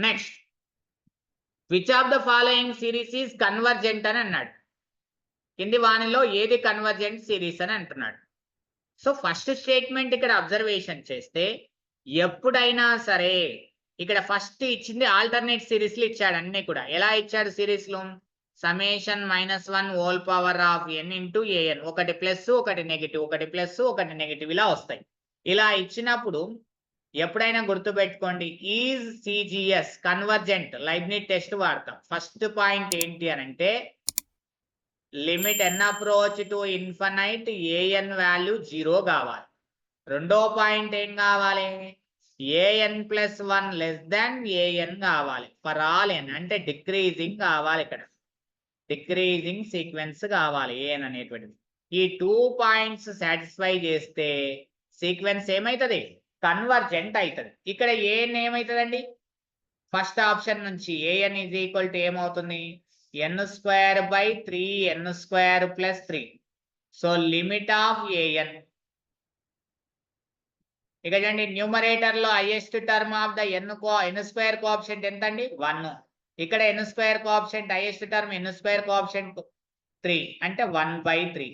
Next which of the following series is convergent అని అన్నాడు. కింది వానిలో ఏది కన్వర్జెంట్ సిరీస్ అని అంటున్నాడు. సో ఫస్ట్ స్టేట్మెంట్ ఇక్కడ అబ్జర్వేషన్ చేస్తే ఎప్పుడైనా సరే ఇక్కడ ఫస్ట్ ఇచ్చింది ఆల్టర్నేట్ సిరీస్లు ఇచ్చాడు. అన్ని కూడా ఎలా ఇచ్చాడు సిరీస్లు? సಮೇషన్ -1 whole power of n into an, ఒకటి ప్లస్ ఒకటి నెగిటివ్, ఒకటి ప్లస్ ఒకటి నెగిటివ్ ఇలా వస్తాయి. ఇలా ఇచ్చినప్పుడు ఎప్పుడైనా గుర్తుపెట్టుకోండి, is CGS convergent Leibniz test వాడతాం. ఫస్ట్ పాయింట్ ఏంటి అని అంటే limit n approach to infinite an value 0 కావాలి. రెండో పాయింట్ ఏం కావాలి? an+1 లెస్ దాన్ an కావాలి ఫర్ ఆల్ n, అంటే డిక్రీజింగ్ కావాలి. ఇక్కడ డిక్రీజింగ్ సీక్వెన్స్ కావాలి an అనేటువంటిది. ఈ 2 పాయింట్స్ సాటిస్ఫై చేస్తే సీక్వెన్స్ ఏమవుతుంది? కన్వర్జెంట్ అవుతుంది. ఇక్కడ an ఏమవుతుందండి? ఫస్ట్ ఆప్షన్ నుంచి an ఈజ్ ఈక్వల్ టు ఏమవుతుంది? n² 3 n² + 3. So limit of an. ఇక చూడండి న్యూమరేటర్ లో highest term of the n² coefficient ఎంత అండి? 1. ఇక్కడ n² coefficient highest term n² coefficient 3 అంటే 1/3.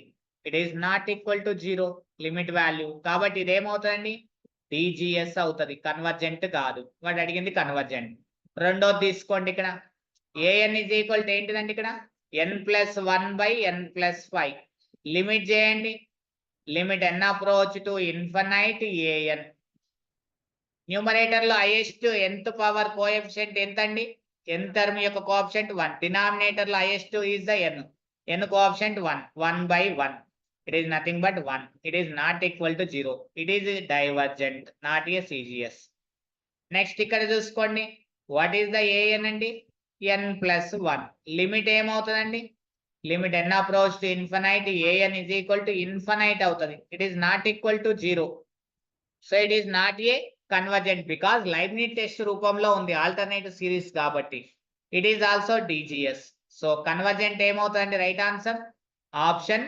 It is not equal to 0 limit value. కాబట్టి ఇదేమవుతుందండి? డిజిఎస్ అవుతుంది, కన్వర్జెంట్ కాదు. వాడు అడిగింది కన్వర్జెంట్. రెండోది తీసుకోండి. ఇక్కడ an ఈజ్ ఈక్వల్ టు ఏంటిదండి? ఇక్కడ n+1/n+5 లిమిట్ చేయండి. Limit n approach to infinite an. Numerator లో హైయెస్ట్ nth పవర్ కోఎఫిషియంట్ ఎంత అండి? n టర్మ్ యొక్క కోఎఫిషియంట్ 1. డినామినేటర్ లో highest is the n coefficient 1. 1/1. It is nothing but 1. It is not equal to 0. It is divergent, not a CGS. Next ఇక్కడ చూసుకోండి, what is the an అండి? n+1. Limit ఏమవుతుందండి? Limit n approach to infinite an is equal to infinite అవుతుంది. It is not equal to 0. So it is not a convergent because Leibniz test రూపంలో ఉంది, alternative series కాబట్టి. It is also DGS. So convergent ఏమవుతుందండి? Right answer option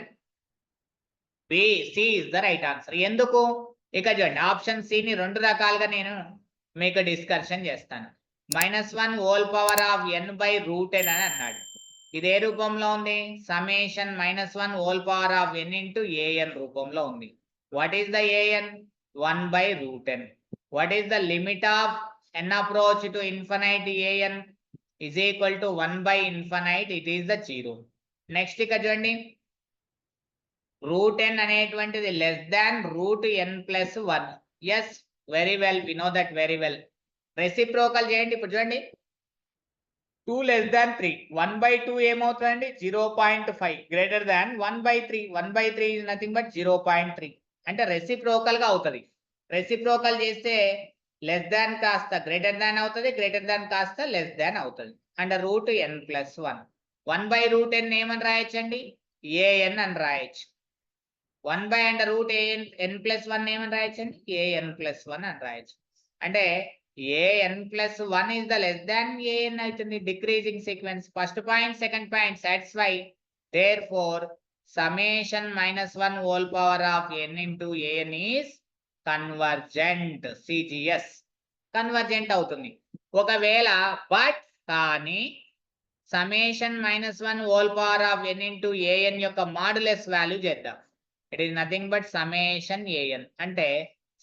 B, C is the right answer. ఎందుకు? ఇక చూడండి, option సిని రెండు రకాలుగా నేను మీకు డిస్కషన్ చేస్తాను. -1 హోల్ పవర్ ఆఫ్ n/√n అని అన్నాడు. ఇది ఏ రూపంలో ఉంది? Summation -1 whole power of n into an రూపంలో ఉంది. What is the an? 1/√n. What is the limit of n approach to infinite an is equal to 1/∞. It is the 0. Next ఇక్కడ చూడండి, √n అనేటువంటిది less than √n+1. Yes, very well, we know that very well. Reciprocal చేయండి. ఇప్పుడు చూడండి, 2 less than 3, 1/2 ఏమవుతుందండి? 0.5. Greater than 1/3. 1/3 is nothing but 0.3. అంటే reciprocal గా అవుతుంది. రెసిప్రోకల్ చేస్తే లెస్ దాన్ కాస్త గ్రేటర్ దాన్ అవుతుంది, గ్రేటర్ దాన్ కాస్త లెస్ దాన్ అవుతుంది. అంటే √n+1. 1/√n ఏమని రాయొచ్చండి? an అని రాయొచ్చు. 1/√n+1 ఏమని రాయొచ్చండి? an+1 అని రాయొచ్చు. అంటే an+1 is the less than an అవుతుంది. Decreasing sequence. First point, second point satisfy. therefore summation -1 whole power of n into an is convergent, CGS convergent అవుతుంది. ఒకవేళ బట్ కానీ summation -1 whole power of n into an యొక్క modulus value చేద్దాం. It is nothing but summation an అంటే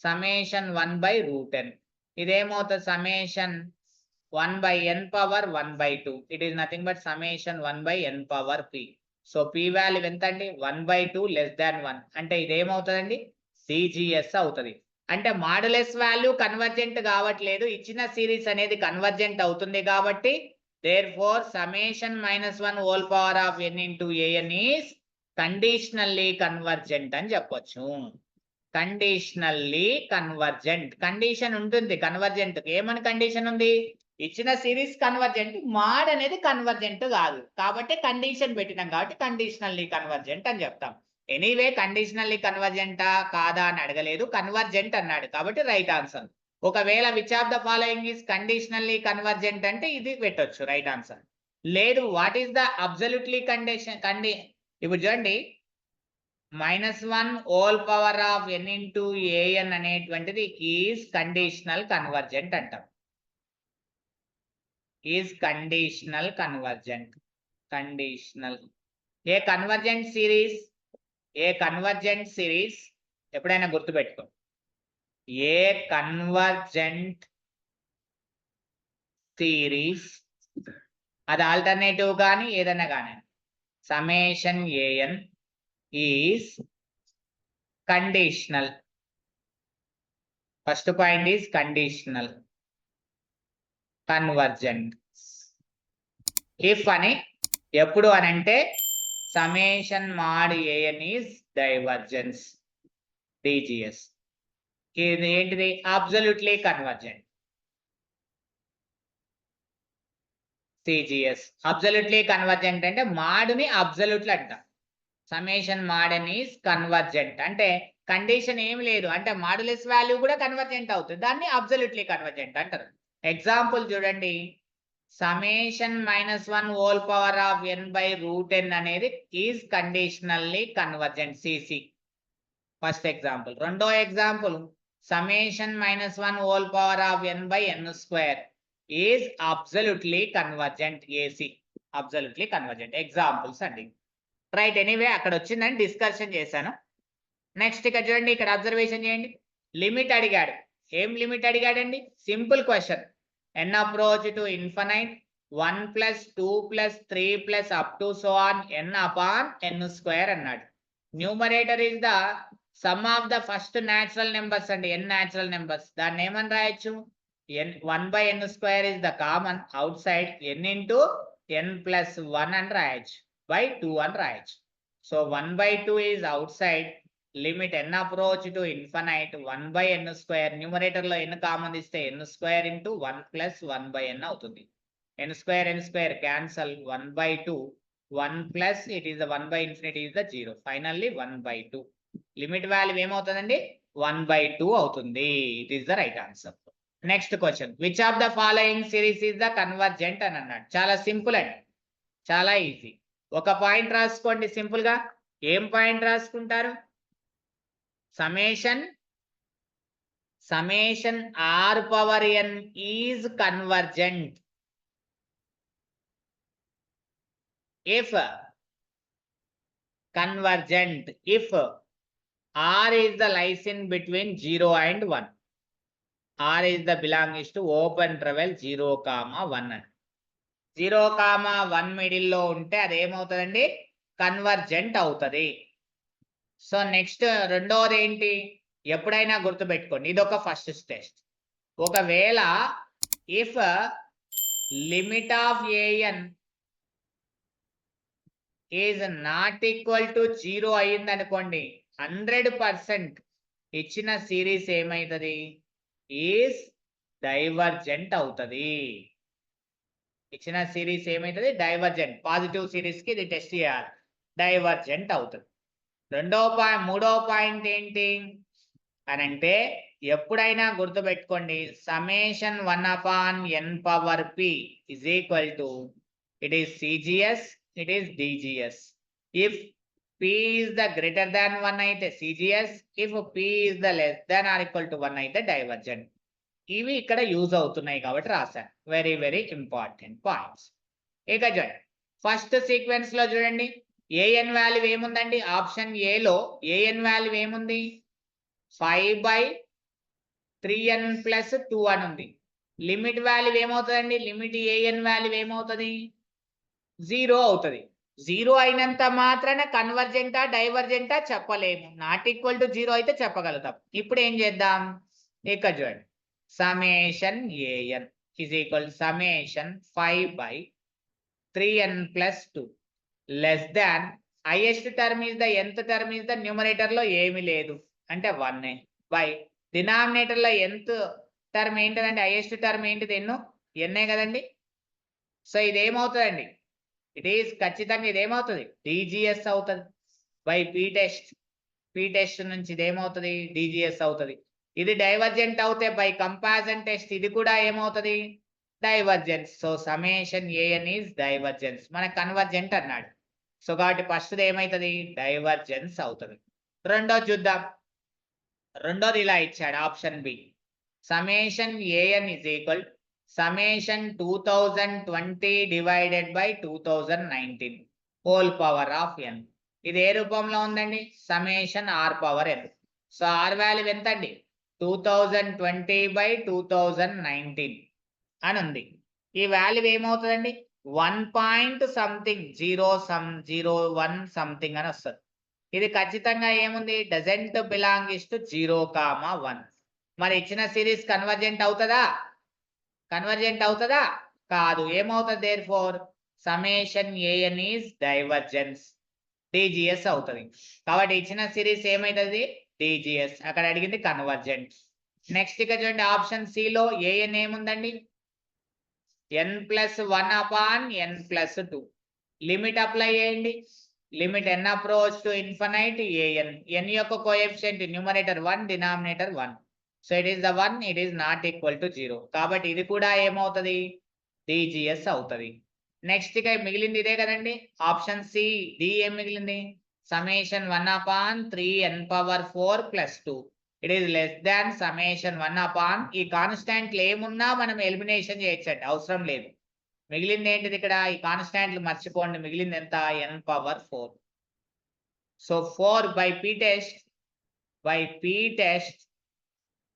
summation 1/√n. ఇదేమవుతుంది? Summation 1/n⁻1/2. It is nothing but summation 1/n⁻p. So p value ఎంత అండి? 1/2 less than 1. అంటే ఇదేమవుతుందండి? CGS అవుతుంది. అంటే modulus value convergent కావట్లేదు, ఇచ్చిన సిరీస్ అనేది కన్వర్జెంట్ అవుతుంది. కాబట్టి therefore summation -1 whole power of n into an is conditionally convergent అని చెప్పొచ్చు. Conditionally convergent. కండిషన్ ఉంటుంది కన్వర్జెంట్. ఏమని కండిషన్ ఉంది? ఇచ్చిన సిరీస్ కన్వర్జెంట్, మాడ్ అనేది కన్వర్జెంట్ కాదు. కాబట్టి కండిషన్ పెట్టినాం కాబట్టి కండిషనల్లీ కన్వర్జెంట్ అని చెప్తాం. ఎనీవే కండిషనల్లీ కన్వర్జెంటా కాదా అని అడగలేదు, కన్వర్జెంట్ అన్నాడు కాబట్టి రైట్ ఆన్సర్. ఒకవేళ which of the following is conditionally convergent అంటే ఇది పెట్టొచ్చు రైట్ ఆన్సర్. లేదు, what is the absolutely condition ఇప్పుడు చూడండి, -1 whole power of n into an అనేటువంటిది ఈజ్ కండిషనల్ కన్వర్జెంట్ అంటాం. Is conditional convergent. Conditional. A convergent series ఎప్పుడైనా గుర్తుపెట్టుకో, ఏ కన్వర్జెంట్ సిరీస్ అది ఆల్టర్నేటివ్ కానీ ఏదైనా కానీ summation an is conditional. First point is conditional convergent. If అని ఎప్పుడు అని అంటే summation mod an is divergence DGS. ఇది ఏంటిది? Absolutely convergent CGS. Absolutely convergent అంటే మాడ్ని అబ్సల్యూట్లు అంటాం. Summation mod an is convergent అంటే కండిషన్ ఏం లేదు అంటే మాడ్యులస్ వాల్యూ కూడా కన్వర్జెంట్ అవుతుంది, దాన్ని అబ్సల్యూట్లీ కన్వర్జెంట్ అంటారు. ఎగ్జాంపుల్ చూడండి, summation -1 whole power of n/√n అనేది is conditionally convergent CC. First example. రెండో example, summation -1 whole power of n/n² is absolutely convergent AC. Absolutely convergent examples అండి. రైట్, ఎనీవే అక్కడ వచ్చిందని డిస్కషన్ చేశాను. నెక్స్ట్ ఇక్కడ చూడండి, ఇక్కడ అబ్జర్వేషన్ చేయండి. లిమిట్ అడిగాడు. ఏం లిమిట్ అడిగాడండి? Simple question. n approach to infinite 1 + 2 + 3 + up to so on n/n² అన్నాడు. Numerator is the sum of the first natural numbers అండి, n న్యాచురల్ నెంబర్స్. దాన్ని ఏమని రాయొచ్చు? 1/n² is the common outside n × n+1 అని రాయొచ్చు, by 2 అని రాయొచ్చు. So 1/2 is outside. Limit n approach to infinite 1/n². Numerator లో n common ఇస్తే n² × 1 + 1/n అవుతుంది. n² cancel. 1/2 1 plus it is the 1/∞ is the 0. Finally 1/2. Limit value ఏమవుతుందండి? 1/2 అవుతుంది. It is the right answer. Next question, which of the following series is the convergent అని అన్నాడు. చాలా simple అండి, చాలా easy. ఒక పాయింట్ రాసుకోండి సింపుల్ గా. ఏం పాయింట్ రాసుకుంటారు? Summation r/n is convergent if r is the lies in between 0 and 1. r is the belongs to open interval 0, 1. 0, 1 middle లో ఉంటే అదేమవుతుందండి? కన్వర్జెంట్ అవుతుంది. సో నెక్స్ట్ రెండోది ఏంటి? ఎప్పుడైనా గుర్తుపెట్టుకోండి, ఇది ఒక ఫస్ట్ టెస్ట్. ఒకవేళ if limit of an is not equal to 0 అయ్యింది అనుకోండి, 100% ఇచ్చిన సిరీస్ ఏమైతుంది? ఈజ్ డైవర్జెంట్ అవుతుంది. ఇచ్చిన సిరీస్ ఏమైతుంది? డైవర్జెంట్. పాజిటివ్ సిరీస్ కి ఇది టెస్ట్ చేయాలి, డైవర్జెంట్ అవుతుంది. మూడో పాయింట్ ఏంటి అని అంటే, ఎప్పుడైనా గుర్తుపెట్టుకోండి, summation 1/n⁴ is equal to it is CGS, it is DGS. If p is the greater than 1 అయితే CGS, if p is the less than or equal to 1 అయితే డైవర్జెంట్. ఇవి ఇక్కడ యూజ్ అవుతున్నాయి కాబట్టి రాశాను. Very very important points. ఇక చూడండి, first sequence లో చూడండి, an వాల్యూ ఏముందండి? ఆప్షన్ ఏ లో an వాల్యూ ఏముంది? 5/3n + 2 అని ఉంది. లిమిట్ వాల్యూ ఏమవుతుందండి? లిమిట్ an వాల్యూ ఏమవుతుంది? 0 అవుతుంది. 0 అయినంత మాత్రాన కన్వర్జెంటా డైవర్జెంటా చెప్పలేము. నాట్ ఈక్వల్ టు 0 అయితే చెప్పగలుగుతాం. ఇప్పుడు ఏం చేద్దాం? ఇక్కడ చూడండి, summation an is equal summation 5/3n + 2 less than highest term is the nth term is the numerator లో ఏమి లేదు అంటే 1 బై డినామినేటర్ లో nth టర్మ్ ఏంటంటే హైయెస్ట్ టర్మ్ ఏంటిది? n కదండి. సో ఇదేమవుతుందండి? ఇట్ ఈస్ ఖచ్చితంగా ఇదేమవుతుంది? డిజిఎస్ అవుతుంది బై పీ టెస్ట్ నుంచి ఇదేమవుతుంది? డిజిఎస్ అవుతుంది. ఇది డైవర్జెంట్ అవుతే బై కంపారిజన్ టెస్ట్ ఇది కూడా ఏమవుతుంది? Divergence. So summation an is divergence. మన కన్వర్జెంట్ అన్నాడు. సో కాబట్టి ఫస్ట్ ఏమవుతుంది? డైవర్జెన్స్ అవుతుంది. రెండోది చూద్దాం. రెండోది ఇలా ఇచ్చాడు, option B. Summation an is equal summation 2020 divided by 2019 whole power of n. ఇది ఏ రూపంలో ఉందండి? Summation r power n. So r value ఎంత అండి? 2020 by 2019 అని ఉంది. ఈ వాల్యూ ఏమవుతుందండి? 1 something 0.01 something అని వస్తుంది. ఇది ఖచ్చితంగా ఏముంది? Doesn't belongs to 0,1. మరి ఇచ్చిన సిరీస్ కన్వర్జెంట్ అవుతుందా? కన్వర్జెంట్ అవుతుందా? కాదు. ఏమవుతుంది? Therefore summation an is divergence, DGS అవుతుంది. కాబట్టి ఇచ్చిన సిరీస్ ఏమైతుంది? డిజిఎస్. అక్కడ అడిగింది కన్వర్జెంట్. నెక్స్ట్ ఇక్కడ చూడండి, ఆప్షన్ సి లో an ఏముందండి? n+1/n+2. లిమిట్ అప్లై చేయండి. Limit n approach to infinite an. n యొక్క coefficient numerator 1, denominator 1. So it is the 1, it is not equal to 0. కాబట్టి ఇది కూడా ఏమవుతుంది? డిజిఎస్ అవుతుంది. నెక్స్ట్ ఇక మిగిలింది ఇదే కదండి, ఆప్షన్ సి. డి ఏం మిగిలింది? Summation 1/3n⁴ + 2. It is less than summation 1 ఈ కాన్స్టాంట్లు ఏమున్నా మనం ఎలిమినేషన్ చేయొచ్చండి, అవసరం లేదు. మిగిలింది ఏంటిది ఇక్కడ? ఈ కాన్స్టాంట్లు మర్చిపోండి. మిగిలింది ఎంత? n⁴. So 4 by p test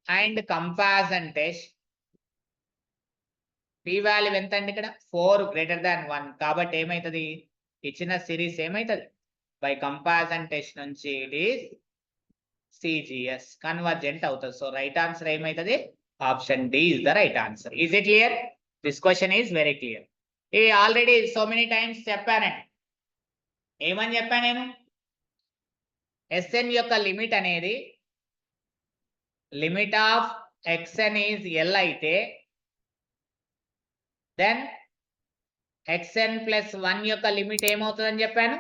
and comparison test. p value ఎంత అండి ఇక్కడ? 4 greater than 1. కాబట్టి ఏమైతుంది? ఇచ్చిన సిరీస్ ఏమైతుంది? బై కంపారిజన్ టెస్ట్ నుంచి ఇట్ ఈస్ సిజిఎస్, కన్వర్జెంట్ అవుతుంది. సో రైట్ ఆన్సర్ ఏమైతుంది? Option D is the right answer. Is it clear? This question is very clear. ఇది ఆల్రెడీ సో మెనీ టైమ్స్ చెప్పానండి. ఏమని చెప్పాను నేను? ఎస్ఎన్ యొక్క లిమిట్ అనేది limit of xn is L అయితే దెన్ xn+1 యొక్క లిమిట్ ఏమవుతుందని చెప్పాను?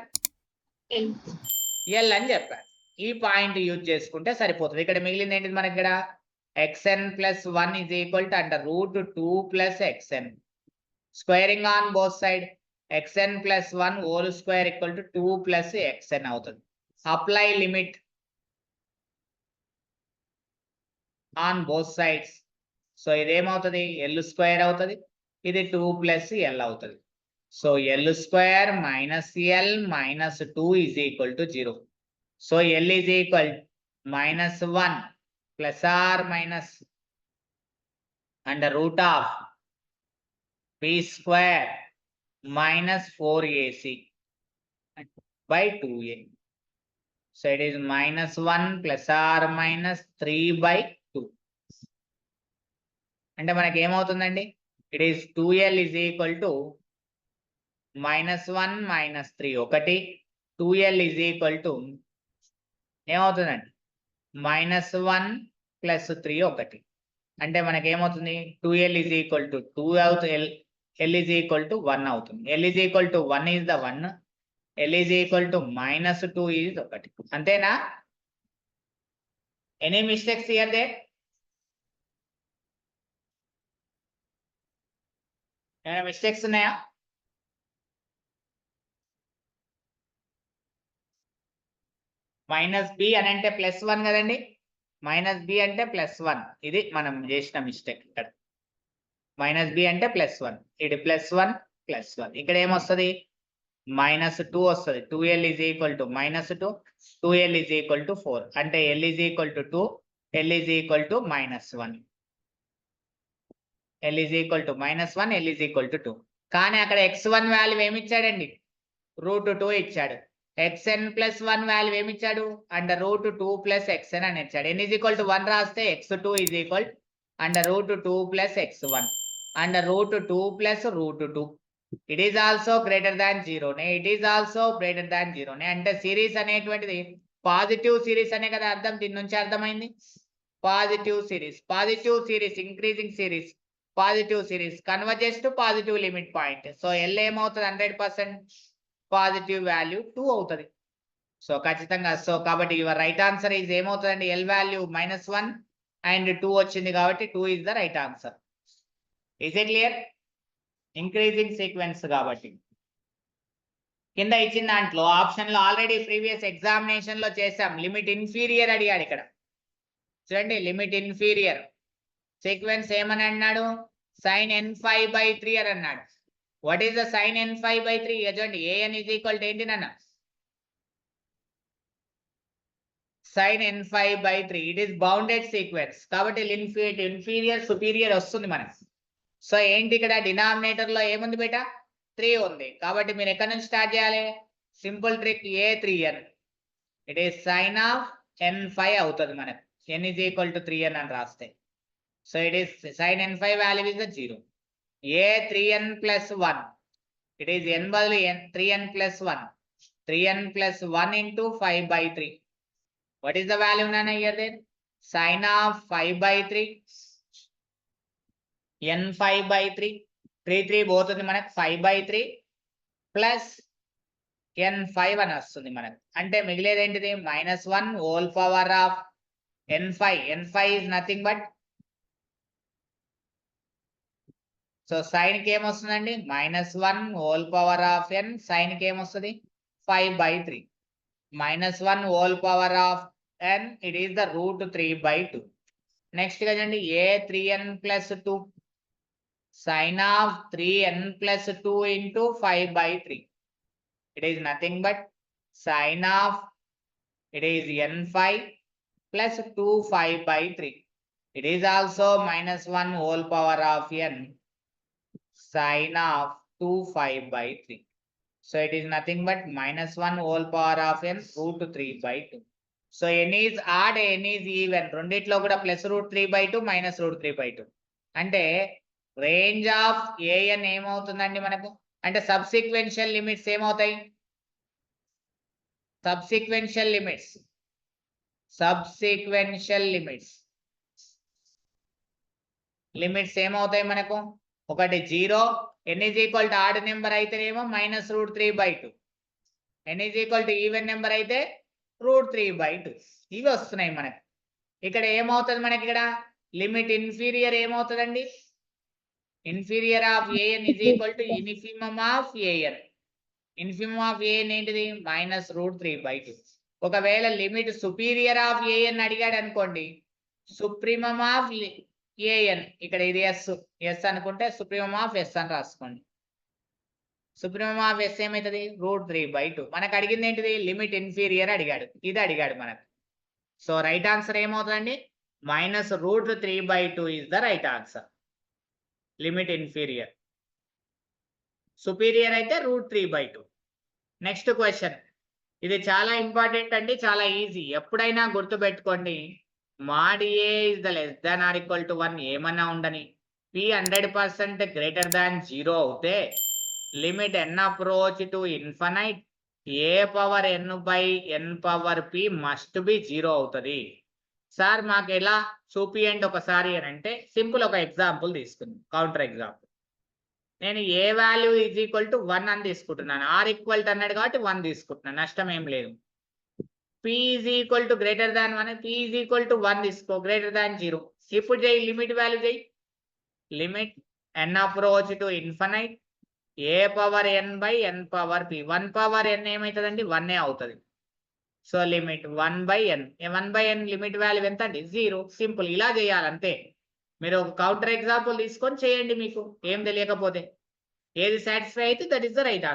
ఎల్ అని చెప్పాను. ఈ పాయింట్ యూజ్ చేసుకుంటే సరిపోతుంది. ఇక్కడ మిగిలింది ఏంటిది మనకి? ఇక్కడ xn+1 is equal to √2 + xn. Squaring on both side xn+1 whole square equal to 2 + xn అవుతుంది. Apply limit on both sides. So ఇదేమవుతుంది? l² అవుతుంది. ఇది 2 + l అవుతుంది. So l² - l - 2 is equal to 0. So l is equal -1 ± √p² - 4ac by 2a. So it is -1 ± 3/2. అంటే మనకి ఏమవుతుందండి? It is 2l is equal to -1 - 3 ఒకటి, 2l is equal to ఏమవుతుందండి? -1 + 3 ఒకటి. అంటే మనకి ఏమవుతుంది? 2l ఈజ్ ఈక్వల్ టు 2 అవుతుంది, l ఈజ్ ఈక్వల్ టు 1 అవుతుంది. l is equal to 1 is the 1, l is equal to -2 is ఒకటి. అంతేనా? Any mistakes here there? ఏమైనా మిస్టేక్స్ ఉన్నాయా? -b అని అంటే +1 కదండి. -b అంటే +1. ఇది మనం చేసిన మిస్టేక్ ఇక్కడ. -b అంటే +1, ఇది +1 +1. ఇక్కడ ఏమొస్తుంది? -2 వస్తుంది. 2l is equal to -2, 2l is equal to 4. అంటే l is equal to 2, l is equal to -1, l is equal to -1, l is equal to 2. కానీ అక్కడ x1 వాల్యూ ఏమి ఇచ్చాడండి? √2 ఇచ్చాడు. xn+1 వాల్యూ ఏమి ఇచ్చాడు? √2 + xn అని ఇచ్చాడు. n ఈజ్ ఈక్వల్ టు 1 రాస్తే x2 is equal √2 + x1 √2 + √2. It is also greater than 0 నే, it is also greater than 0 నే. అంటే సిరీస్ అనేటువంటిది పాజిటివ్ సిరీస్ అనే కదా అర్థం. దీని నుంచి అర్థమైంది positive series. Positive series, increasing series, positive series converges to positive limit point. So L ఏమవుతుంది? 100% పాజిటివ్ వాల్యూ 2 అవుతుంది. సో ఖచ్చితంగా. సో కాబట్టి యువర్ రైట్ ఆన్సర్ ఈజ్ ఏమవుతుందండి? ఎల్ వాల్యూ -1 అండ్ 2 వచ్చింది కాబట్టి 2 is the right answer. Is it clear? Increasing sequence కాబట్టి కింద ఇచ్చిన దాంట్లో ఆప్షన్ లో ఆల్రెడీ ప్రీవియస్ ఎగ్జామినేషన్ లో చేసాం. లిమిట్ ఇన్ఫీరియర్ అడిగాడు ఇక్కడ. చూడండి, లిమిట్ ఇన్ఫీరియర్ సీక్వెన్స్ ఏమని అన్నాడు? sin n5/3 అని అన్నాడు. What is the sin n5/3? చూడండి an is equal to ఏంటి నాన్న? sin n5/3. It is bounded sequence కాబట్టి ఇన్ఫీరియర్ సుపీరియర్ వస్తుంది మనకి. సో ఏంటి ఇక్కడ డినామినేటర్ లో ఏముంది బేటా? 3 ఉంది. కాబట్టి మీరు ఎక్కడి నుంచి స్టార్ట్ చేయాలి? Simple trick a3n. It is sin of n5 అవుతుంది మనకు. n is equal to 3n అని రాస్తే. So it is sin n5 value is 0. a3n plus 1. It is n బదులు n 3n plus 1. 3n plus 1 into 5/3. What is the value nana here then? Sin of 5/3. n5/3. 3 పోతుంది మనకు 5/3 plus n5 అని వస్తుంది మనకు. అంటే మిగిలేది ఏంటిది? -1 whole power of n5. n5 is nothing but, so sine కి ఏమొస్తుందండి? -1 whole power of n. Sine కి ఏమొస్తుంది? 5/3. -1 whole power of n. It is the √3/2. Next కదండి a3n plus 2. Sin of 3n plus 2 into 5/3. It is nothing but sin of, it is n5 plus 2 5/3. It is also -1 whole power of n sin of 2 5/3. So it is nothing but -1 whole power of n √3/2. So n is odd, n is even. రెండిట్లో కూడా +√3/2 -√3/2. అంటే range of an ఏమవుతుందండి మనకు? అంటే సబ్సిక్వెన్షియల్ limits ఏమవుతాయి? సబ్సిక్వెన్షియల్ limits ఏమవుతాయి మనకు? ఒకటి 0. n is equal to odd number అయితేనేమో -√3/2. n is equal to even number అయితే √3/2. ఇవి వస్తున్నాయి మనకు. ఇక్కడ ఏమవుతుంది మనకి? ఇక్కడ లిమిట్ ఇన్ఫీరియర్ ఏమవుతుందండి? Inferior of an is equal to infimum of an. Infimum of an ఏంటిది? -√3/2. ఒకవేళ లిమిట్ సుపీరియర్ ఆఫ్ an అడిగాడు అనుకోండి, సుప్రీమమ్ ఆఫ్ an, ఇక్కడ ఇది s అనుకుంటే సుప్రీమమ్ ఆఫ్ s అని రాసుకోండి. సుప్రీమమ్ ఆఫ్ s ఏమవుతుంది? √3/2. మనకు అడిగింది ఏంటిది? లిమిట్ ఇన్ఫీరియర్ అడిగాడు, ఇది అడిగాడు మనకు. సో రైట్ ఆన్సర్ ఏమవుతుందండి? -√3/2 is the right answer. Limit inferior. Superior అయితే √3/2. Next question. ఇది చాలా ఇంపార్టెంట్ అండి, చాలా ఈజీ. ఎప్పుడైనా గుర్తుపెట్టుకోండి, mod a is the less than or equal to 1 ఏమన్నా ఉండని, p 100% greater than 0 అవుతే limit n approach to infinite a power n by n power p must be 0 అవుతుంది. సార్ మాకు ఎలా చూపియండి ఒకసారి అని అంటే, సింపుల్ ఒక ఎగ్జాంపుల్ తీసుకుందాం, కౌంటర్ ఎగ్జాంపుల్. నేను ఏ వాల్యూ ఈజ్ ఈక్వల్ టు 1 అని తీసుకుంటున్నాను. ఆర్ ఈక్వల్ టు అన్నాడు కాబట్టి 1 తీసుకుంటున్నాను, నష్టం ఏం లేదు. p is equal to greater than 1, p is equal to 1 తీసుకో, గ్రేటర్ దాన్ 0. ఇప్పుడు చేయి, లిమిట్ వాల్యూ చేయి. Limit n approach to infinite a power n by n power p. 1 power n ఏమవుతుందండి? 1 అవుతుంది. So limit 1/n. 1/n limit value ఎంత అండి? 0. Simple. ఇలా చేయాలంతే. మీరు ఒక కౌంటర్ ఎగ్జాంపుల్ తీసుకొని చేయండి, మీకు ఏం తెలియకపోతే. ఏది సాటిస్ఫై అయితే that is the right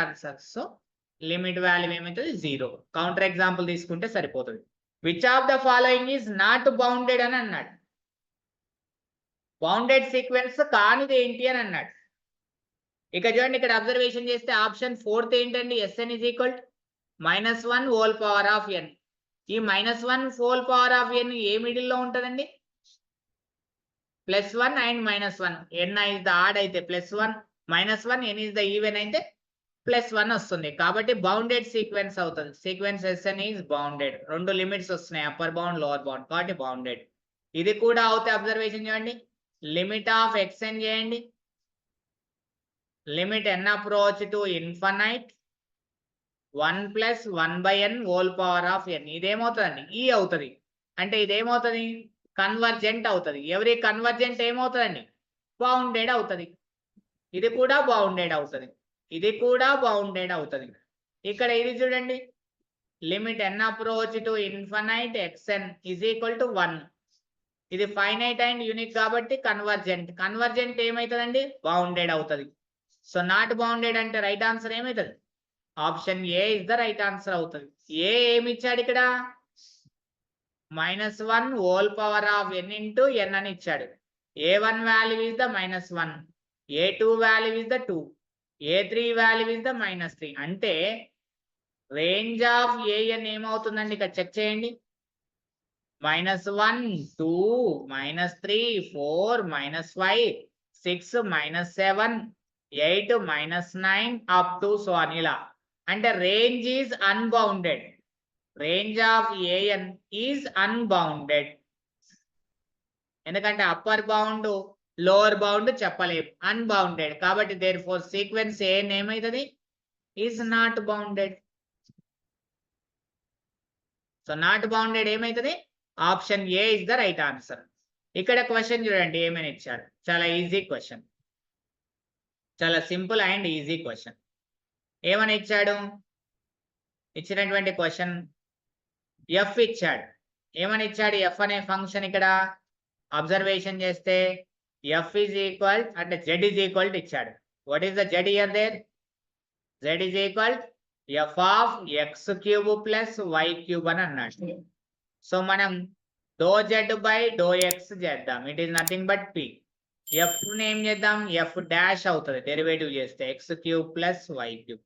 answer. So limit value ఏమవుతుంది? 0. కౌంటర్ ఎగ్జాంపుల్ తీసుకుంటే సరిపోతుంది. Which of the following is not bounded అని అన్నాడు. బౌండెడ్ సీక్వెన్స్ కానిది ఏంటి అని అన్నాడు. ఇక చూడండి, ఇక్కడ అబ్జర్వేషన్ చేస్తే ఆప్షన్ 4th ఏంటండి? Sn is equal to -1 whole power of n. ఈ -1 whole power of n a middle లో ఉంటుందండి? +1 and -1. n is the odd అయితే +1, -1, n is the even అయితే +1 వస్తుంది. కాబట్టి బౌండెడ్ సీక్వెన్స్ అవుతుంది. Sequence Sn is bounded. 2 limits వస్తున్నాయి, అప్పర్ బౌండ్, లోవర్ బౌండ్, కాబట్టి బౌండెడ్. ఇది కూడా అవుతే అబ్జర్వేషన్ చేయండి. లిమిట్ ఆఫ్ xn చేయండి. Limit n approach to infinite 1 + 1/n whole power of n. ఇదేమవుతుందండి? ఈ అవుతుంది. అంటే ఇదేమవుతుంది? కన్వర్జెంట్ అవుతుంది. ఎవరి కన్వర్జెంట్ ఏమవుతుందండి? బౌండెడ్ అవుతుంది. ఇది కూడా బౌండెడ్ అవుతుంది. ఇక్కడ ఇది చూడండి, limit n approach to infinite xn is equal to 1. ఇది ఫైనైట్ అండ్ యూనిక్ కాబట్టి కన్వర్జెంట్. కన్వర్జెంట్ ఏమవుతుందండి? బౌండెడ్ అవుతుంది. సో నాట్ బౌండెడ్ అంటే రైట్ ఆన్సర్ ఏమవుతుంది? Option A is the right answer అవుతుంది. ఏ ఏమి ఇచ్చాడు ఇక్కడ? -1 whole power of n into n అని ఇచ్చాడు. A1 value is the -1, A2 value is the 2, A3 value is the -3. అంటే రేంజ్ ఆఫ్ an ఏమవుతుందండి? ఇక్కడ చెక్ చేయండి. -1, 2, -3, 4, -5, 6, -7, 8, -9 అప్ టు సో అని ఇలా. అంటే range is unbounded. Range of an is unbounded. ఎందుకంటే అప్పర్ బౌండ్ లోవర్ బౌండ్ చెప్పలేము, unbounded. కాబట్టి దేర్ ఫోర్ సీక్వెన్స్ an ఏమవుతుంది? Is not bounded. So not bounded ఏమవుతుంది? Option A is the right answer. ఇక్కడ question చూడండి ఏమని ఇచ్చారు. చాలా ఈజీ క్వశ్చన్, చాలా సింపుల్ అండ్ ఈజీ క్వశ్చన్. ఏమని ఇచ్చాడు? ఇచ్చినటువంటి క్వశ్చన్ ఎఫ్ ఇచ్చాడు. ఏమని ఇచ్చాడు? ఎఫ్ అనే ఫంక్షన్ ఇక్కడ అబ్జర్వేషన్ చేస్తే ఎఫ్ ఈజ్ ఈక్వల్ అంటే జెడ్ ఈజ్ ఈక్వల్ ఇచ్చాడు. What is the Z here? There Z is equal F of X cube plus Y cube అని అన్నాడు. సో మనం do Z by do X చేద్దాం. It is nothing but P. F ఏం చేద్దాం? F dash అవుతుంది derivative చేస్తే, X cube plus Y cube.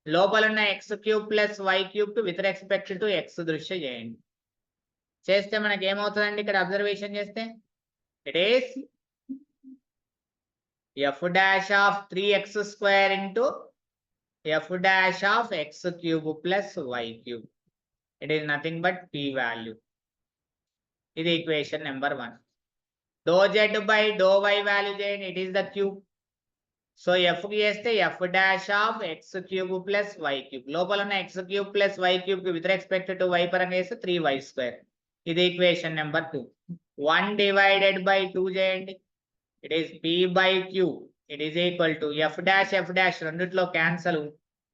లోపల ఉన్న X cube plus Y cube to with respect to X దృష్ట్యా చేయండి. చేస్తే మనకి ఏమవుతుందండి? ఇక్కడ అబ్జర్వేషన్ చేస్తే it is F dash of 3x² into F dash of X cube plus Y cube. It is nothing but P value. ఇది equation number 1. Do Z by do Y value చేయండి. It is the cube. So F కి చేస్తే F dash of X cube plus Y cube. లోపల ఉన్న X cube plus Y cube కి with respect to Y పరంగా చేస్తే 3y². ఇది equation number 2. 1 divided by 2 చేయండి. It is p by q. It is equal to f dash రెండిట్లో cancel.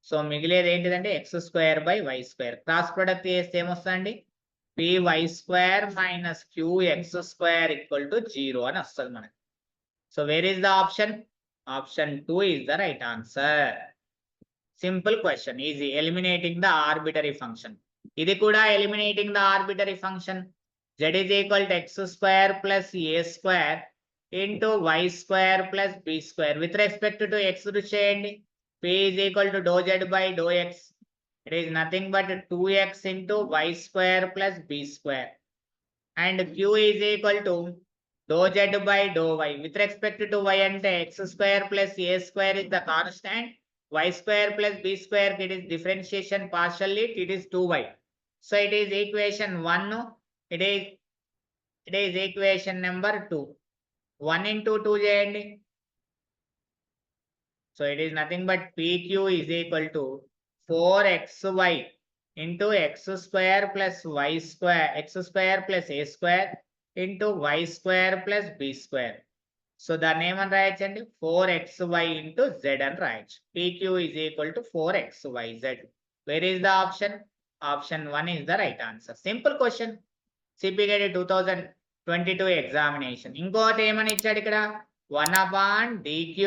So మిగిలేది ఏంటిదంటే x² by y². Cross product చేస్తే ఏమొస్తుందండి? py² minus qx² equal to 0 అని వస్తుంది మనకి. So where is the option? Option 2 is the right answer. Simple question, easy. Eliminating the arbitrary function. ఇది కూడా eliminating the arbitrary function. z is equal to x² plus a² into y² plus b². With respect to x చేయండి. p is equal to do Z by do x. It is nothing but 2x into y² plus b². And q is equal to dou z by dou y. With respect to y ante x² plus a² is the constant. y² plus b² it is differentiation partially. It is 2y. So it is equation 1. It is equation number 2. 1 into 2 cheyandi. So it is nothing but pq is equal to 4xy into x² plus y² x² plus a² into y² plus b². So దాన్ని ఏమని రాయొచ్చండి? 4xy into z అని రాయొచ్చు. pq is equal to 4xyz. Where is the option? Option 1 is the right answer. Simple question. CPKD 2022 examination. ఇంకోటి ఏమని ఇచ్చాడు ఇక్కడ? 1/d³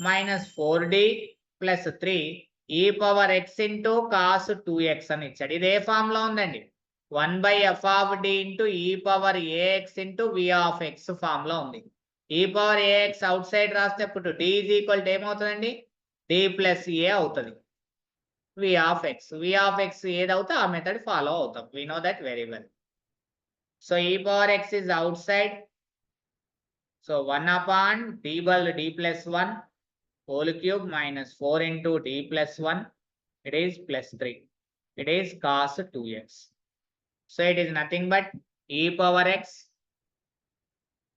minus 4d plus 3 e power x into cos 2x అని ఇచ్చాడు. ఇది ఏ ఫామ్ లో ఉందండి? 1/f of d into e power ax into v of x form లో ఉంది. e power ax outside రాస్తే ఇప్పుడు d is equal to ఏమవుతుందండి? d plus a అవుతుంది. v of x ఏదవుతా ఆ మెథడ్ ఫాలో అవుతాం. we know that very well. So e power x is outside. So 1/d plus 1 whole cube minus 4 into d plus 1. It is plus 3. It is cos 2x. So it is nothing but e power x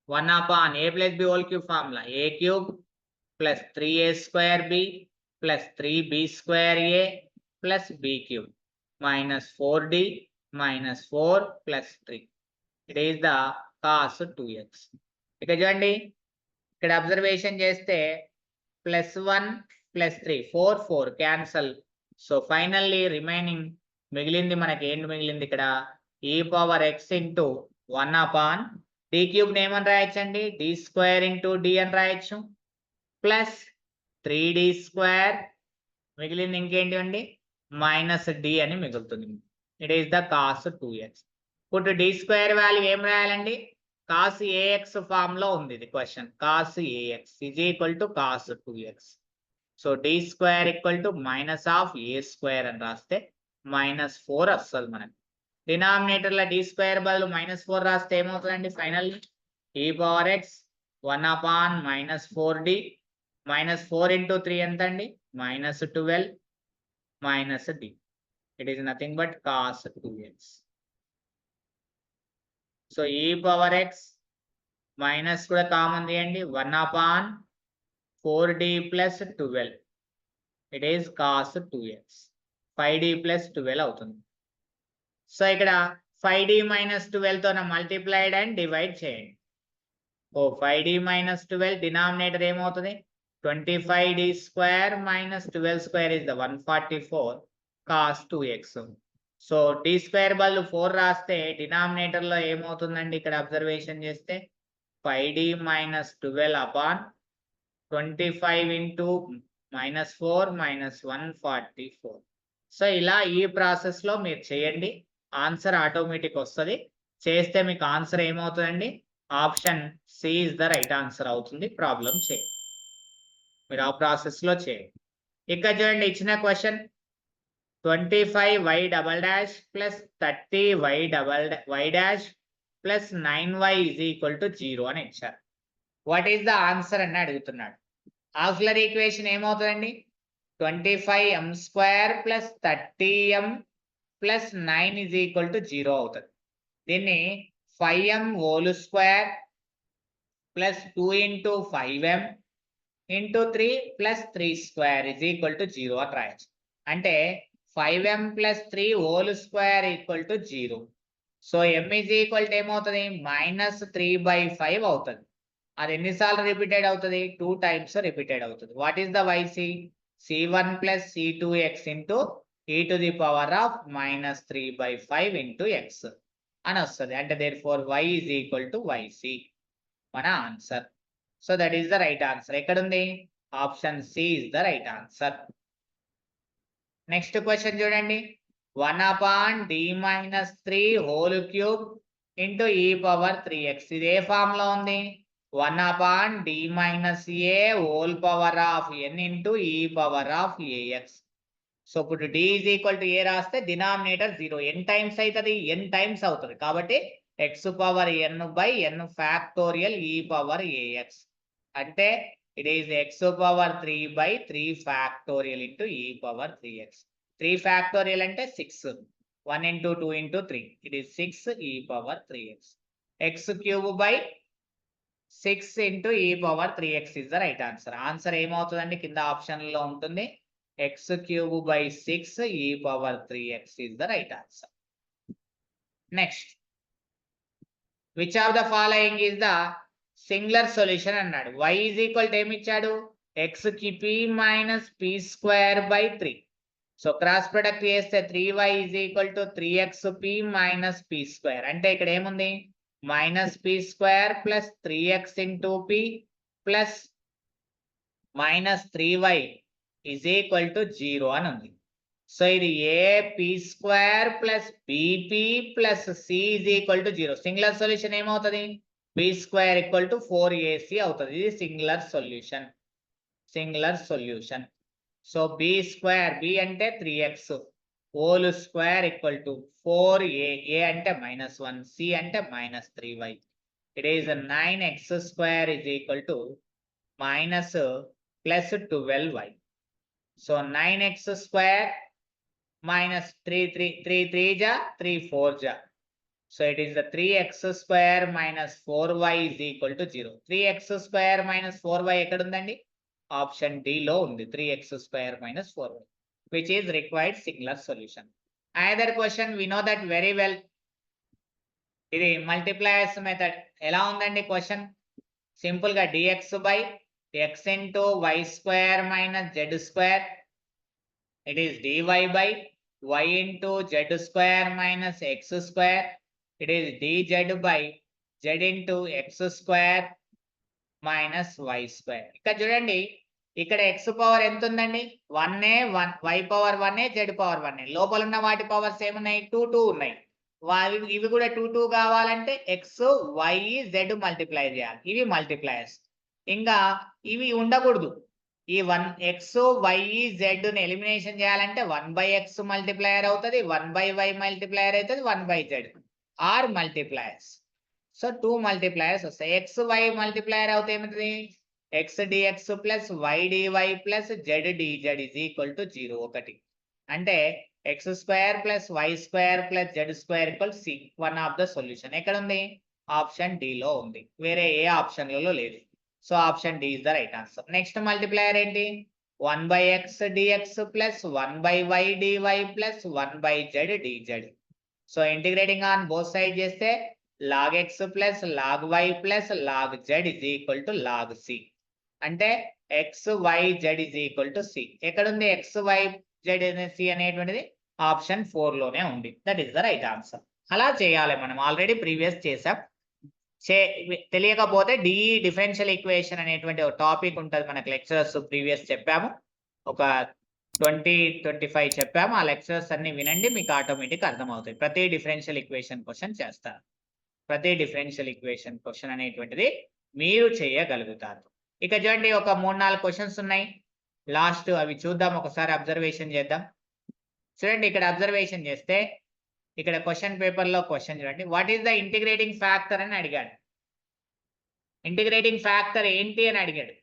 1/a plus b whole cube formula. A cube plus 3a² b plus 3b² a plus b cube minus 4d minus 4 plus 3. It is the cos 2x. ఇక్కడ చూడండి, ఇక్కడ observation చేస్తే +1 +3 4 cancel. So finally remaining మిగిలింది మనకి ఏంటి మిగిలింది ఇక్కడ? e power x into 1/a d cube ఏమని రాయొచ్చండి, డి స్క్వేర్ ఇంటూ డి అని రాయొచ్చు, ప్లస్ 3d స్క్వేర్, మిగిలింది ఇంకేంటి అండి, మైనస్ డి అని మిగులుతుంది. It is the cause 2x. ఇప్పుడు డి స్క్వేర్ వాల్యూ ఏం రాయాలండి, కాస్ ఏఎక్స్ ఫామ్ లో ఉంది ఇది question. Cos a x is equal to cos 2x. So d square equal to minus of a square అని రాస్తే -4 వస్తుంది మనకి. డినామినేటర్ లో డి స్క్వేర్ బదులు -4 రాస్తే ఏమవుతుందండి final, e power x 1 -4d, -4 into 3 ఎంత అండి, -12 minus d. It is nothing but cos 2x. So e power x minus కూడా కామన్ తీయండి, 1/4d plus 12. It is cos 2x. 5d plus 12 అవుతుంది. So ఇక్కడ 5d minus 12 తోన multiplied and divide చేయండి. 5d minus 12 denominator ఏమవుతుంది, 25d square minus 12 square is the 144 cos 2x. So d square బదులు 4 రాస్తే denominator లో ఏమవుతుందండి, ఇక్కడ అబ్జర్వేషన్ చేస్తే 5d minus 12 upon 25 into -4 -144. So ఇలా ఈ ప్రాసెస్ లో మీరు చేయండి, ఆన్సర్ ఆటోమేటిక్ వస్తుంది. చేస్తే మీకు ఆన్సర్ ఏమవుతుందండి, option C is the right answer అవుతుంది. ప్రాబ్లం చేయండి, మీరు ఆ ప్రాసెస్ లో చేయండి. ఇక్కడ చూడండి ఇచ్చిన question 25y double dash plus 30y y dash plus 9y is equal to 0 అని ఇచ్చారు. వాట్ ఈస్ ద ఆన్సర్ అని అడుగుతున్నాడు. ఆక్సిలరీ ఈక్వేషన్ ఏమవుతుందండి, 25m square plus 30m plus 9 is equal to 0 అవుతుంది. దీన్ని 5m whole square plus 2 into 5m into 3 plus 3 square is equal to 0 అని రాయొచ్చు. అంటే 5m plus 3 whole square equal to 0. So m is equal to ఏమవుతుంది, -3/5 అవుతుంది. అది ఎన్నిసార్లు repeated అవుతుంది, 2 టైమ్స్ రిపీటెడ్ అవుతుంది. What is the yc, c1 plus c2x into e to the power of -3/5 into x అని వస్తుంది. అంటే therefore y is equal to yc మన ఆన్సర్. So that is the right answer. ఎక్కడుంది, option C is the right answer. Next question చూడండి, 1/d-3 whole cube into e power 3x. ఇది ఏ form లో ఉంది, 1/d-a whole power of n into e power of ax. So ఇప్పుడు d is equal to a రాస్తే denominator 0, n times అవుతుంది, n times అవుతుంది. కాబట్టి x power n by n factorial e power ax. అంటే it is x power 3/3 factorial into e power 3x. 3 factorial అంటే 6, 1 into 2 into 3, it is 6 e power 3x. x cube by 6 into e power 3x is the right answer. Answer ఏమవుతుందండి, కింద option లో ఉంటుంది, x cube by 6 e power 3x is the right answer. Next, which of the following is the singular solution అన్నాడు. y is equal to ఏమి ఇచ్చాడు, x కి p minus p square by 3. So cross product చేస్తే 3y is equal to 3xp minus p square. అంటే ఇక్కడ ఏముంది, -p square plus 3x into p plus -3y is equal to 0 అని ఉంది. So ఇది AP square plus BP plus C is equal to 0. Singular solution ఏమవుతుంది, b square equal to 4ac అవుతుంది. ఇది singular solution. So b square, b అంటే 3x whole square equal to 4a, a అంటే -1, c అంటే -3y. It is 9x square is equal to plus 12y. So 9x square minus 3 3 ja 3 4 ja. So it is the 3x square minus 4y is equal to 0. 3x square minus 4y ekkada undandi, option D lo undi, 3x square minus 4y, which is required singular solution. Another question we know that very well, ఇది multipliers method. ఎలా ఉందండి question, simple గా dx by x into y square minus z square, it is dy by y into z square minus x square, it is dz by z into x square minus y square. ఇక్కడ చూడండి, ఇక్కడ X power ఎంత ఉందండి? 1 y power 1 Z power 1. లోపల ఉన్న వాటి powers ఏమున్నాయి? 2 ఉన్నాయి. ఇవి కూడా 2 కావాలంటే ఎక్స్ వై జెడ్ మల్టిప్లై చేయాలి. ఇవి మల్టిప్లైయర్స్. ఇంకా ఇవి ఉండకూడదు. ఈ 1 ఎక్స్ వై జెడ్ ని ఎలిమినేషన్ చేయాలంటే 1/x మల్టిప్లైయర్ అవుతుంది, 1/y మల్టిప్లైయర్ అవుతుంది, 1/z are multipliers. So 2 multipliers వస్తాయి. ఎక్స్ వై మల్టిప్లైయర్ అవుతే ఏమవుతుంది? X d x plus y d y plus z d z is equal to 0 ఒకటి. అంటే x square plus y square plus z square equal C. One of the solution ఎక్కడ ఉంది? Option D లో ఉంది, వేరే ఏ ఆప్షన్లలో లేదు. So option D is the right answer. Next multiplier ఏంటి? 1/x dx plus 1/y dy plus 1/z dz. So integrating on both side చేస్తే log x plus log y plus log z is equal to log c. అంటే x y z is equal to c. ఎక్కడ ఉంది x y z c అనేటువంటిది? Option 4 లోనే ఉంది. That is the right answer. అలా చేయాలి, మనం ఆల్రెడీ ప్రీవియస్ చేసాం. తెలియకపోతే డిఈ డిఫరెన్షియల్ ఈక్వేషన్ అనేటువంటి ఒక టాపిక్ ఉంటుంది మనకి, లెక్చరర్స్ ప్రీవియస్ చెప్పాము, ఒక 20-25 చెప్పాము. ఆ లెక్చరర్స్ అన్ని వినండి, మీకు ఆటోమేటిక్ అర్థమవుతాయి. ప్రతి డిఫరెన్షియల్ ఈక్వేషన్ క్వశ్చన్ చేస్తారు. ప్రతి డిఫరెన్షియల్ ఈక్వేషన్ క్వశ్చన్ అనేటువంటిది మీరు చేయగలుగుతారు. ఇక చూడండి, ఒక 3-4 క్వశ్చన్స్ ఉన్నాయి లాస్ట్, అవి చూద్దాం, ఒకసారి అబ్జర్వేషన్ చేద్దాం. చూడండి, ఇక్కడ అబ్జర్వేషన్ చేస్తే ఇక్కడ క్వశ్చన్ పేపర్ లో క్వశ్చన్ చూడండి, what is the integrating factor అని అడిగాడు. ఇంటిగ్రేటింగ్ ఫ్యాక్టర్ ఏంటి అని అడిగాడు.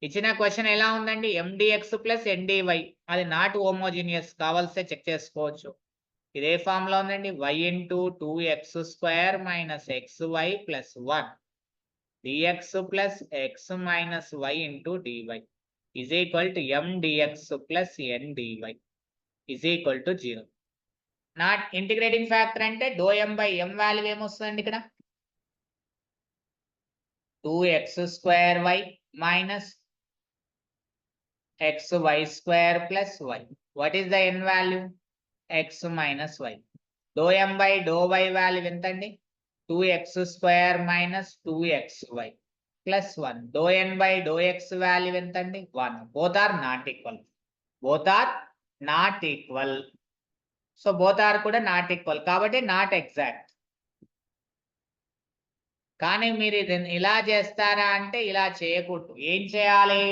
ఇచ్చిన క్వశ్చన్ ఎలా ఉందండి? M D X plus N D Y. అది నాట్ హోమోజీనియస్, కావాల్సే చెక్ చేసుకోవచ్చు. ఇదే ఫామ్ లో ఉందండి, y into 2x square minus xy plus 1 dx plus x minus y into dy is equal to m dx plus n dy is equal to 0. Not integrating factor అంటే do m by m value ఏమొస్తుందండి? ఇక్కడ 2x square y minus xy square plus y. What is the n value? x minus y. Do m by do y value ఎంత అండి? 2x square minus 2xy plus 1. Do n by do x value ఎంత అండి? 1. Both are not equal. Both are not equal. So both are కూడా not equal, కాబట్టి not exact. కానీ మీరు ఇలా చేస్తారా అంటే ఇలా చేయకూడదు. ఏం చేయాలి?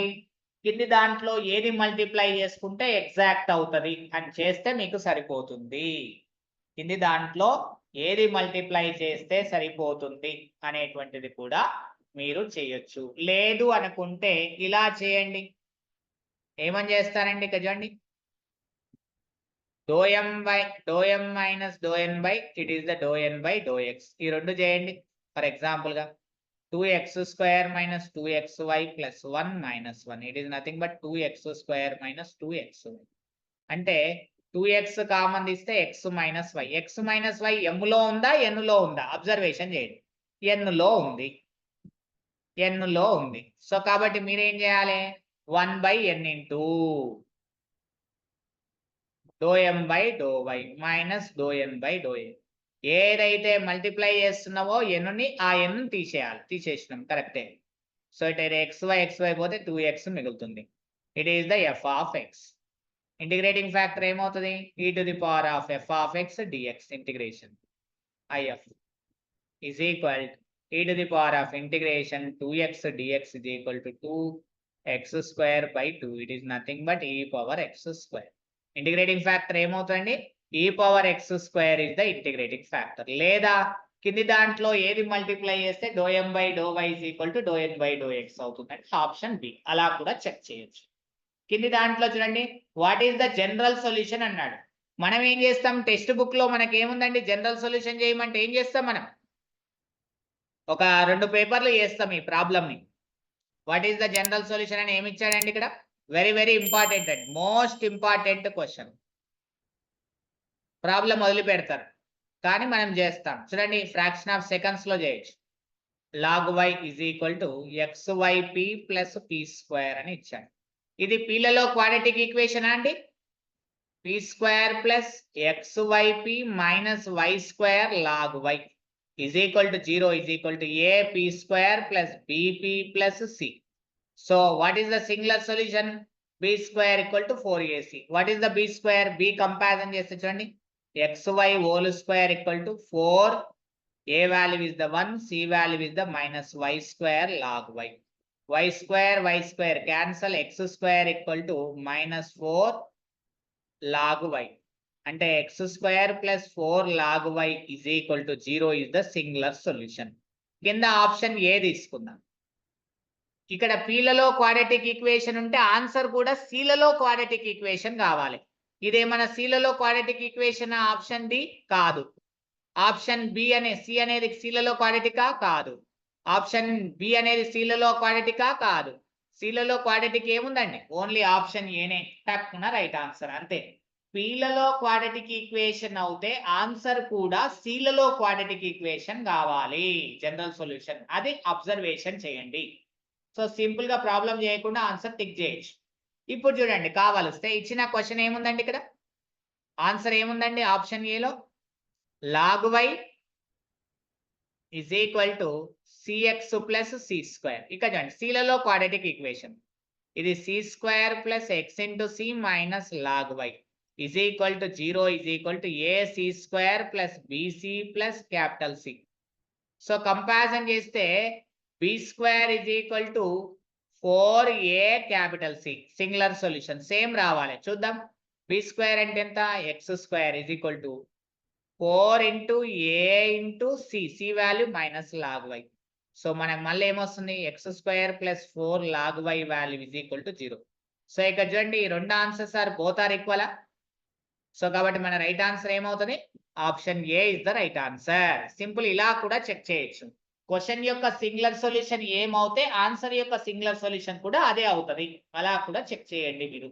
కింది దాంట్లో ఏది మల్టిప్లై చేసుకుంటే ఎగ్జాక్ట్ అవుతుంది అని చేస్తే మీకు సరిపోతుంది. కింది దాంట్లో ఏది మల్టిప్లై చేస్తే సరిపోతుంది అనేటువంటిది కూడా మీరు చేయొచ్చు. లేదు అనుకుంటే ఇలా చేయండి. ఏమని చేస్తారండి? ఇక్కడ చూడండి, do m minus do n by it is the do n by do x. ఈ రెండు చేయండి. ఫర్ ఎగ్జాంపుల్ గా 2x square minus 2xy plus 1 minus 1. It is nothing but 2x square minus 2xy. అంటే 2x కామన్ తీస్తే x minus y. x minus y m లో ఉందా n లో ఉందా? అబ్జర్వేషన్ చేయండి. n లో ఉంది, n లో ఉంది. సో కాబట్టి మీరేం చేయాలి? 1/n into do m by do y minus do n by do a. ఏదైతే మల్టిప్లై చేస్తున్నావో ఎన్ని ఆ ఎన్ని తీసేయాలి. తీసేసినాం, కరెక్టే. సో ఇట్ xy పోతే 2x మిగులుతుంది. It is the f of x. Integrating factor ఏమవుతుంది? e to the power of f of x dx integration if is equal e to the power of integration 2x dx is equal to 2x square by 2. It is nothing but e power x square. Integrating factor ఏమవుతుందండి? e power x square is the integrating factor. లేదా కింది దాంట్లో ఏది multiply చేస్తే do m by do y is equal to do n by do x అవుతుందండి. Option B. అలా కూడా check చేయొచ్చు. కింది దాంట్లో చూడండి, what is the general solution అన్నాడు. మనం ఏం చేస్తాం? టెక్స్ట్ బుక్ లో మనకి ఏముందండి? జనరల్ సొల్యూషన్ చేయమంటే ఏం చేస్తాం? మనం ఒక 2 పేపర్లు చేస్తాం ఈ ప్రాబ్లమ్ ని. What is the general solution అని ఏమి ఇచ్చాడండి ఇక్కడ? వెరీ వెరీ ఇంపార్టెంట్ అండి, మోస్ట్ ఇంపార్టెంట్ క్వశ్చన్. ప్రాబ్లం మొదలు పెడతారు కానీ మనం చేస్తాం. చూడండి, ఫ్రాక్షన్ ఆఫ్ సెకండ్స్ లో చేయొచ్చు. log y is equal to xyp plus p square అని ఇచ్చాడు. ఇది పీలలో క్వాడ్రాటిక్ ఈక్వేషన్ అండి. p square plus xyp minus y square log y is equal to 0 is equal to a p square plus bp plus c. So what is the singular solution? B square equal to 4ac. What is the b square? B comparison చేస్తే చూడండి xy whole square equal to 4. A value is the 1, c value is the minus y square log y. Y square cancel, x square equal to minus 4 log y. అంటే x square plus 4 log y is equal to 0 is the singular solution. కింద option A తీసుకుందాం. ఇక్కడ పీలలో quadratic equation ఉంటే answer కూడా సీలలో quadratic equation కావాలి. ఇదేమన్నా సీలలో quadratic equation option D కాదు. Option B అనే సి అనేది సీలలో క్వాడ్రాటికా కాదు. ఆప్షన్ బి అనేది సీలలో క్వాడ్రాటికా కాదు. సీలలో క్వాడ్రాటిక్ ఏముందండి? ఓన్లీ ఆప్షన్ ఏనే టక్కున రైట్ ఆన్సర్ అంతే. పీలలో క్వాడ్రాటిక్ ఈక్వేషన్ అవుతే ఆన్సర్ కూడా సీలలో క్వాడ్రాటిక్ ఈక్వేషన్ కావాలి. జనరల్ సొల్యూషన్ అది అబ్జర్వేషన్ చేయండి. సో సింపుల్ గా ప్రాబ్లం చేయకుండా ఆన్సర్ టిక్ చేయొచ్చు. ఇప్పుడు చూడండి కావాలిస్తే ఇచ్చిన క్వశ్చన్ ఏముందండి? ఇక్కడ ఆన్సర్ ఏముందండి? ఆప్షన్ ఏలో log y is equal to cx plus c square. ఇక్కడ చూడండి సీలలో క్వాడ్రాటిక్ ఈక్వేషన్ ఇది c square plus x into c minus log y is equal to 0 is equal to ac square plus bc plus capital C. So comparison చేస్తే b square is equal to 4a capital C. Singular solution same రావాలి. చూద్దాం. b square అంటే ఎంత? x square is equal to 4 into a into c. c value minus log y. So మనకు మళ్ళీ ఏమొస్తుంది? x square plus 4 log y value is equal to 0. So ఇక్కడ చూడండి ఈ రెండు answers are both are equal. So కాబట్టి మన right answer ఏమవుతుంది? Option A is the right answer. Simple ఇలా కూడా చెక్ చేయొచ్చు. క్వశ్చన్ యొక్క సింగులర్ సొల్యూషన్ ఏమవుతే ఆన్సర్ యొక్క సింగులర్ సొల్యూషన్ కూడా అదే అవుతుంది. అలా కూడా చెక్ చేయండి మీరు.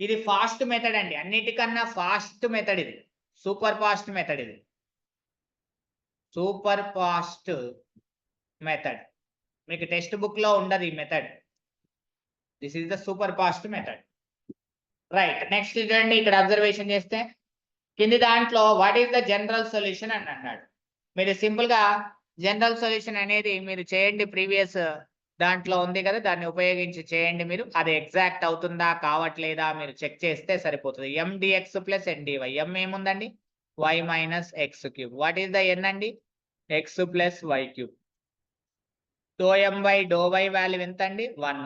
ఇది ఫాస్ట్ మెథడ్ అండి. అన్నిటికన్నా ఫాస్ట్ మెథడ్ ఇది. సూపర్ ఫాస్ట్ మెథడ్ ఇది. సూపర్ ఫాస్ట్ మెథడ్ మీకు టెక్స్ట్ బుక్ లో ఉండదు ఈ method. This is the super fast method. Right. Next చూడండి ఇక్కడ అబ్జర్వేషన్ చేస్తే కింది దాంట్లో what is the general solution అని అన్నాడు. మీరు సింపుల్ గా జనరల్ సొల్యూషన్ అనేది మీరు చేయండి. ప్రీవియస్ దాంట్లో ఉంది కదా, దాన్ని ఉపయోగించి చేయండి. మీరు అది ఎగ్జాక్ట్ అవుతుందా కావట్లేదా మీరు చెక్ చేస్తే సరిపోతుంది. mdx plus ndy. m ఏముందండి? y minus X cube. What is the n అండి? x plus y cube. m by y value ఎంత అండి? 1.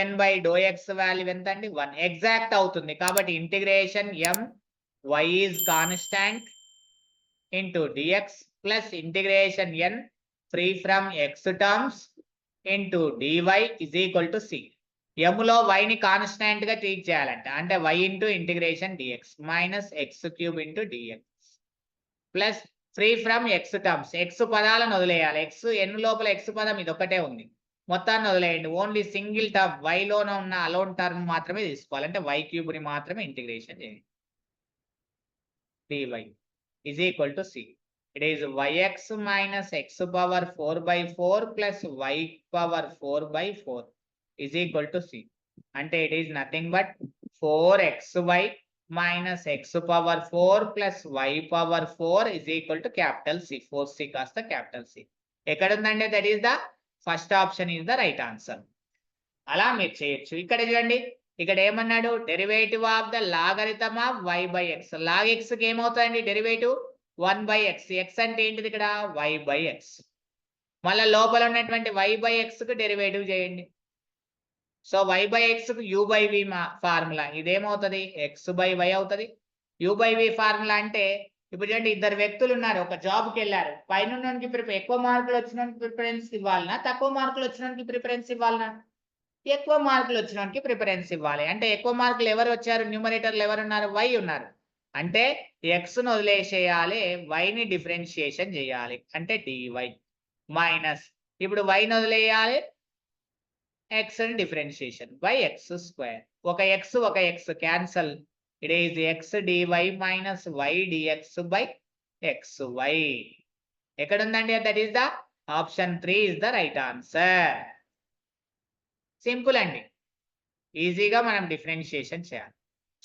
n బై x వాల్యూ ఎంత అండి? 1. ఎగ్జాక్ట్ అవుతుంది కాబట్టి integration m y is constant into dx plus integration n free from x terms into dy is equal to c. m లో y ని constant గా treat చేయాలంట. అంటే y into integration dx minus X cube into dx plus free from x terms. x పదాలను వదిలేయాలి. x n లోపల x పదం ఇది ఒకటే ఉంది. మొత్తాన్ని వదిలేయండి. ఓన్లీ సింగిల్ టర్మ్ y లోన ఉన్న అలోన్ టర్మ్ మాత్రమే తీసుకోవాలి. అంటే y క్యూబ్ ని మాత్రమే ఇంటిగ్రేషన్ చేయండి. dy is equal to c. It is yx minus x power 4 by 4 plus y power 4 by 4 is equal to c. అంటే it is nothing but 4xy minus x power 4 plus y power 4 is equal to capital C. 4c కాస్త capital C. ఎక్కడ ఉందంటే that is the first option is the right answer. అలా మీరు చేయొచ్చు. ఇక్కడ చూడండి ఇక్కడ ఏమన్నాడు? Derivative of the logarithm of y by x. log x కి ఏమవుతుందండి డెరివేటివ్? 1 by x. x అంటే ఏంటిది ఇక్కడ? y by x. మళ్ళీ లోపల ఉన్నటువంటి y by x కు డెరివేటివ్ చేయండి. సో y by x కు u by v ఫార్ములా. ఇదేమవుతుంది? x by y అవుతుంది. u by v ఫార్ములా అంటే ఇప్పుడు చూడండి ఇద్దరు వ్యక్తులు ఉన్నారు, ఒక జాబ్కి వెళ్ళారు. పైన ఎక్కువ మార్కులు వచ్చినోనికి ప్రిఫరెన్స్ ఇవ్వాలనా, తక్కువ మార్కులు వచ్చినోనికి ప్రిఫరెన్స్ ఇవ్వాలనా? ఎక్కువ మార్కులు వచ్చినోనికి ప్రిఫరెన్స్ ఇవ్వాలి. అంటే ఎక్కువ మార్కులు ఎవరు వచ్చారు? న్యూమరేటర్లు ఎవరు ఉన్నారు? y ఉన్నారు. అంటే x ను వదిలేసేయాలి, y ని డిఫరెన్షియేషన్ చేయాలి. అంటే dy మైనస్ ఇప్పుడు y ను వదిలేయాలి, x ని డిఫరెన్షియేషన్ బై x స్క్వేర్. ఒక x cancel. It is x dy minus y dx by xy. ఎక్కడ ఉందండి? That is the option 3 is the right answer. Simple అండి. ఈజీగా మనం డిఫరెన్షియేషన్ చేయాలి.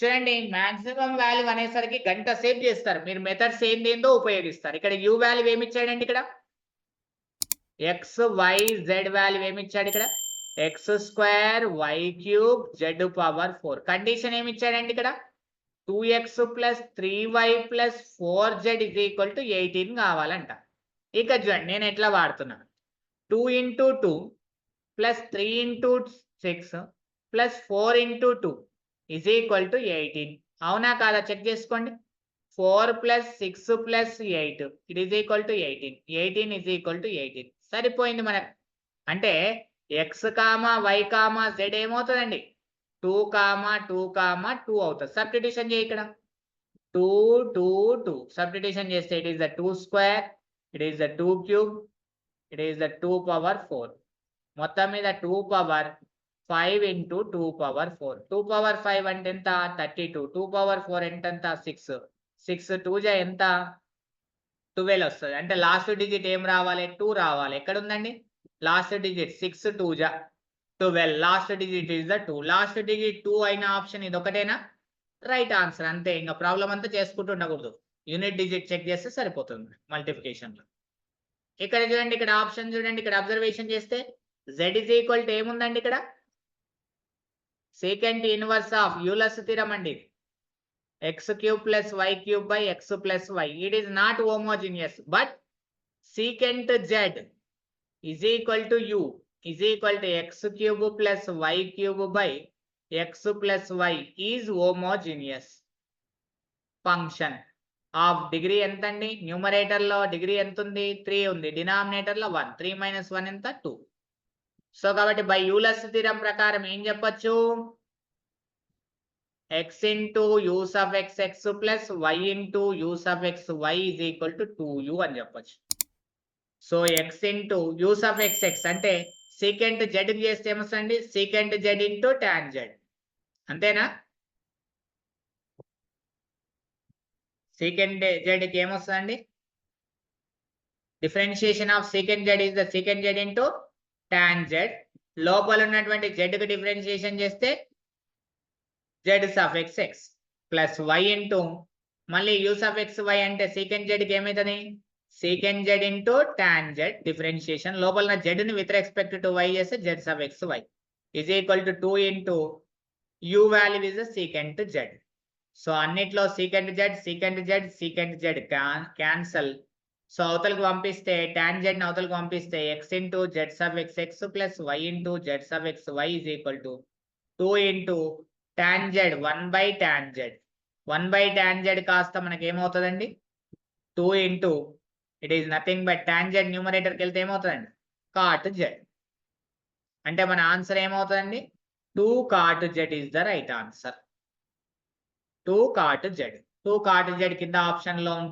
చూడండి మాక్సిమం వాల్యూ అనేసరికి గంట సేవ్ చేస్తారు. మీరు మెథడ్స్ ఏందేందో ఉపయోగిస్తారు. ఇక్కడ యూ వాల్యూ ఏమి ఇచ్చాడండి ఇక్కడ? ఎక్స్, వై, జెడ్ వాల్యూ ఏమి ఇచ్చాడు ఇక్కడ? X square, y cube, z power 4. Condition ఏమి ఇచ్చాడండి ఇక్కడ? 2x plus 3y plus 4z is equal to 18 కావాలంట. ఇక చూడండి నేను ఎట్లా వాడుతున్నాను. 2 into 2 plus 3 into 6 plus 4 into 2 is equal to 18. అవునా కాదా చెక్ చేసుకోండి. 4 plus 6 plus 8 it is equal to 18. 18 is equal to 18. సరిపోయింది మనకు. అంటే x comma why comma Z ఏమవుతుందండి? 2 కామా 2 కామా 2 అవుతుంది. సబ్స్టిట్యూషన్ చేయి ఇక్కడ. 2 2 2 సబ్స్టిట్యూషన్ చేస్తే it is the 2 square, it is the 2 cube, it is the 2 power 4. మొత్తం మీద 2 పవర్ 5 ఇంటూ 2 పవర్ 4. 2 పవర్ 5 అంటే ఎంత? 32. 2 పవర్ 4 ఎంత? 6. 6 2 జా ఎంత? 12 వస్తుంది. అంటే లాస్ట్ డిజిట్ ఏం రావాలి? 2 రావాలి. ఎక్కడ ఉందండి లాస్ట్ డిజిట్? 6 2 జా 12. Last digit is the 2. Last digit 2 అయిన ఆప్షన్ ఇది ఒకటేనా? Right answer. అంతే. ఇంకా ప్రాబ్లం అంతా చేసుకుంటూ ఉండకూడదు. యూనిట్ డిజిట్ చెక్ చేస్తే సరిపోతుంది మల్టిప్లికేషన్ లో. ఇక్కడ చూడండి, ఇక్కడ ఆప్షన్ చూడండి, ఇక్కడ అబ్జర్వేషన్ చేస్తే z ఇజ్ ఈక్వల్ టు ఏముందండి ఇక్కడ? Second inverse of Euler's theorem అండి. x cube plus y cube by x plus y. It is not homogeneous but secant z is equal to u is equal to x cube plus y cube by x plus y is homogeneous function of degree ఎంత అండి? Numerator లో degree ఎంత ఉంది? 3 ఉంది. Denominator లో 1. 3 minus 1 ఎంత? 2. So కాబట్టి by Euler's theorem ప్రకారం ఏం చెప్పొచ్చు? x into use of x x plus y into use of x y is equal to 2u అని చెప్పొచ్చు. So x into use of x x అంటే సీకెంట్ z కి చేస్తే ఏమొస్తుందండి? Secant z into tan z. అంతేనా? Secant z కి ఏమొస్తుందండి? Differentiation of secant z is the secant z into tan z. లోపల ఉన్నటువంటి z కి డిఫరెన్షియేషన్ చేస్తే z of x x plus y into మళ్ళీ యూస్ ఆఫ్ x y అంటే secant z కి ఏమవుతుంది? secant z into tan z differentiation లోపల z ని with respect to y చేస్తే z of x y is equal to 2 into u value is the secant z. So అన్నిట్లో secant z cancel. So అవతలకు పంపిస్తే tan z ని అవతలకు పంపిస్తే x into z of x x plus y into z of x y is equal to 2 into tan z 1 by tan z. 1 by tan z కాస్త మనకి ఏమవుతుందండి? 2 into it is nothing but tan z న్యూమరేటర్కి వెళ్తే ఏమవుతుందండి? cot z. అంటే మన answer ఏమవుతుందండి? 2 cot z is the right answer. 2 cot z. 2 cot z కింద option లో ఉంటుంది.